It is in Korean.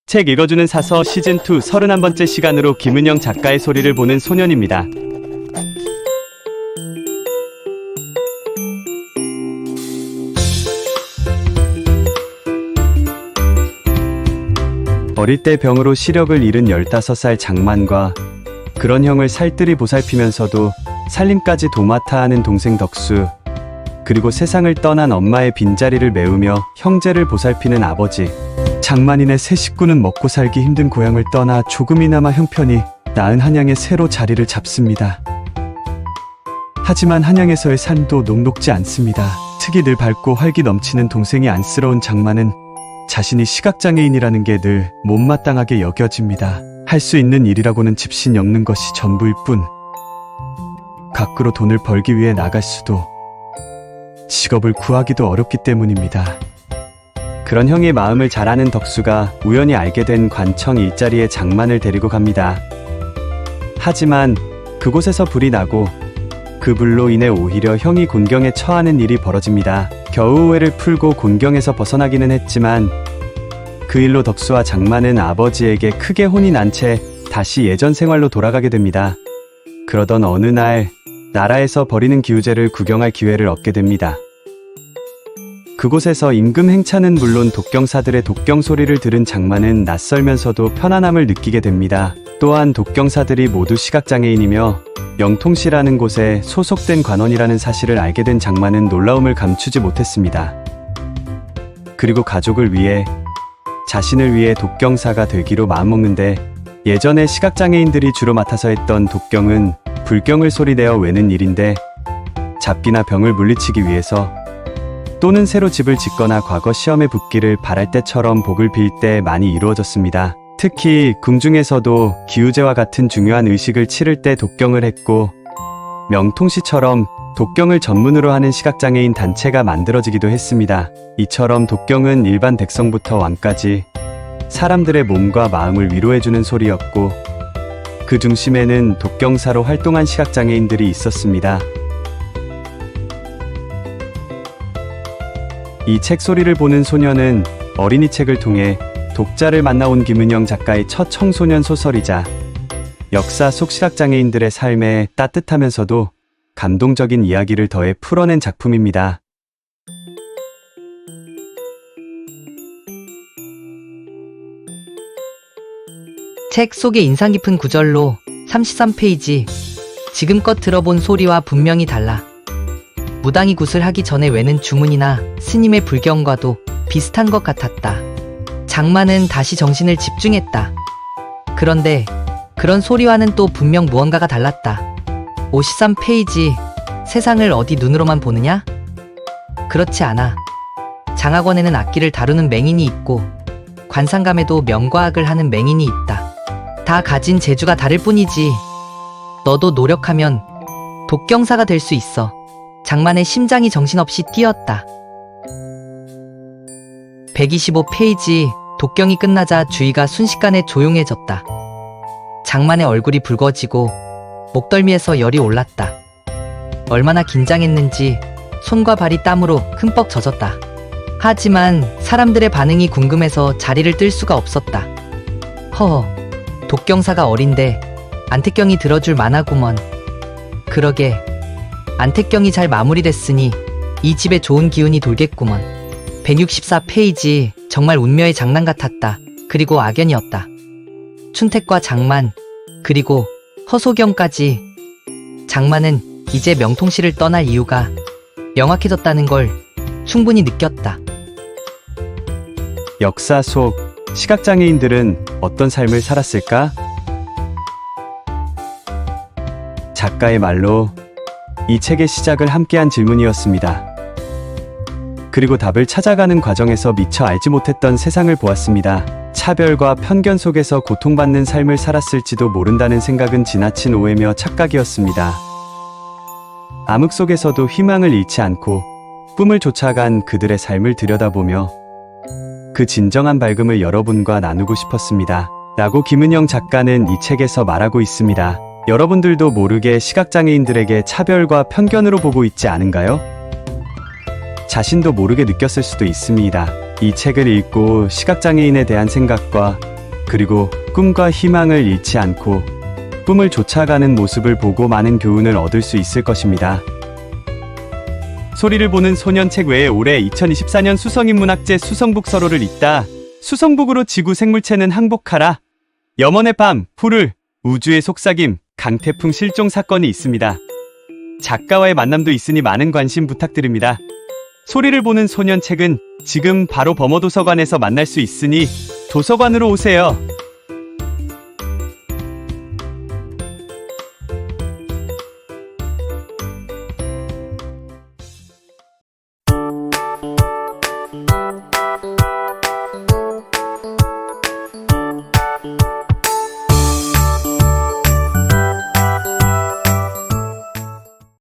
책 읽어주는 사서 시즌2 31번째 시간으로 김은영 작가의 소리를 보는 소년입니다. 어릴 때 병으로 시력을 잃은 15살 장만과 그런 형을 살뜰히 보살피면서도 살림까지 도맡아 하는 동생 덕수, 그리고 세상을 떠난 엄마의 빈자리를 메우며 형제를 보살피는 아버지. 장만인의 세 식구는 먹고 살기 힘든 고향을 떠나 조금이나마 형편이 나은 한양에 새로 자리를 잡습니다. 하지만 한양에서의 삶도 녹록지 않습니다. 특히 늘 밝고 활기 넘치는 동생이 안쓰러운 장만은 자신이 시각장애인이라는 게 늘 못마땅하게 여겨집니다. 할 수 있는 일이라고는 집신 엮는 것이 전부일 뿐, 밖으로 돈을 벌기 위해 나갈 수도, 직업을 구하기도 어렵기 때문입니다. 그런 형의 마음을 잘 아는 덕수가 우연히 알게 된 관청 일자리에 장만을 데리고 갑니다. 하지만 그곳에서 불이 나고 그 불로 인해 오히려 형이 곤경에 처하는 일이 벌어집니다. 겨우 오해를 풀고 곤경에서 벗어나기는 했지만 그 일로 덕수와 장만은 아버지에게 크게 혼이 난 채 다시 예전 생활로 돌아가게 됩니다. 그러던 어느 날 나라에서 벌이는 기우제를 구경할 기회를 얻게 됩니다. 그곳에서 임금 행차는 물론 독경사들의 독경 소리를 들은 장만은 낯설면서도 편안함을 느끼게 됩니다. 또한 독경사들이 모두 시각장애인이며 영통시라는 곳에 소속된 관원이라는 사실을 알게 된 장만은 놀라움을 감추지 못했습니다. 그리고 가족을 위해, 자신을 위해 독경사가 되기로 마음먹는데, 예전에 시각장애인들이 주로 맡아서 했던 독경은 불경을 소리내어 외는 일인데, 잡기나 병을 물리치기 위해서 또는 새로 집을 짓거나 과거 시험에 붙기를 바랄 때처럼 복을 빌 때 많이 이루어졌습니다. 특히 궁중에서도 기우제와 같은 중요한 의식을 치를 때 독경을 했고, 명통시처럼 독경을 전문으로 하는 시각장애인 단체가 만들어지기도 했습니다. 이처럼 독경은 일반 백성부터 왕까지 사람들의 몸과 마음을 위로해주는 소리였고, 그 중심에는 독경사로 활동한 시각장애인들이 있었습니다. 이 책 소리를 보는 소년은 어린이 책을 통해 독자를 만나온 김은영 작가의 첫 청소년 소설이자 역사 속 시각장애인들의 삶에 따뜻하면서도 감동적인 이야기를 더해 풀어낸 작품입니다. 책 속의 인상 깊은 구절로 33페이지. 지금껏 들어본 소리와 분명히 달라. 무당이 굿을 하기 전에 외는 주문이나 스님의 불경과도 비슷한 것 같았다. 장만은 다시 정신을 집중했다. 그런데 그런 소리와는 또 분명 무언가가 달랐다. 53페이지. 세상을 어디 눈으로만 보느냐? 그렇지 않아. 장학원에는 악기를 다루는 맹인이 있고 관상감에도 명과학을 하는 맹인이 있다. 다 가진 재주가 다를 뿐이지. 너도 노력하면 독경사가 될 수 있어. 장만의 심장이 정신없이 뛰었다. 125페이지. 독경이 끝나자 주위가 순식간에 조용해졌다. 장만의 얼굴이 붉어지고 목덜미에서 열이 올랐다. 얼마나 긴장했는지 손과 발이 땀으로 흠뻑 젖었다. 하지만 사람들의 반응이 궁금해서 자리를 뜰 수가 없었다. 허허, 독경사가 어린데 안택경이 들어줄 만하구먼. 그러게, 안택경이 잘 마무리됐으니 이 집에 좋은 기운이 돌겠구먼. 164페이지. 정말 운명의 장난 같았다. 그리고 악연이었다. 춘택과 장만, 그리고 허소경까지. 장만은 이제 명통시를 떠날 이유가 명확해졌다는 걸 충분히 느꼈다. 역사 속 시각장애인들은 어떤 삶을 살았을까? 작가의 말로 이 책의 시작을 함께한 질문이었습니다. 그리고 답을 찾아가는 과정에서 미처 알지 못했던 세상을 보았습니다. 차별과 편견 속에서 고통받는 삶을 살았을지도 모른다는 생각은 지나친 오해며 착각이었습니다. 암흑 속에서도 희망을 잃지 않고 꿈을 쫓아간 그들의 삶을 들여다보며 그 진정한 밝음을 여러분과 나누고 싶었습니다. 라고 김은영 작가는 이 책에서 말하고 있습니다. 여러분들도 모르게 시각장애인들에게 차별과 편견으로 보고 있지 않은가요? 자신도 모르게 느꼈을 수도 있습니다. 이 책을 읽고 시각장애인에 대한 생각과 그리고 꿈과 희망을 잃지 않고 꿈을 쫓아가는 모습을 보고 많은 교훈을 얻을 수 있을 것입니다. 소리를 보는 소년 책 외에 올해 2024년 수성인문학제 수성북서로를 읽다. 수성북으로 지구 생물체는 항복하라. 염원의 밤, 푸르, 우주의 속삭임, 강태풍 실종 사건이 있습니다. 작가와의 만남도 있으니 많은 관심 부탁드립니다. 소리를 보는 소년 책은 지금 바로 범어도서관에서 만날 수 있으니 도서관으로 오세요.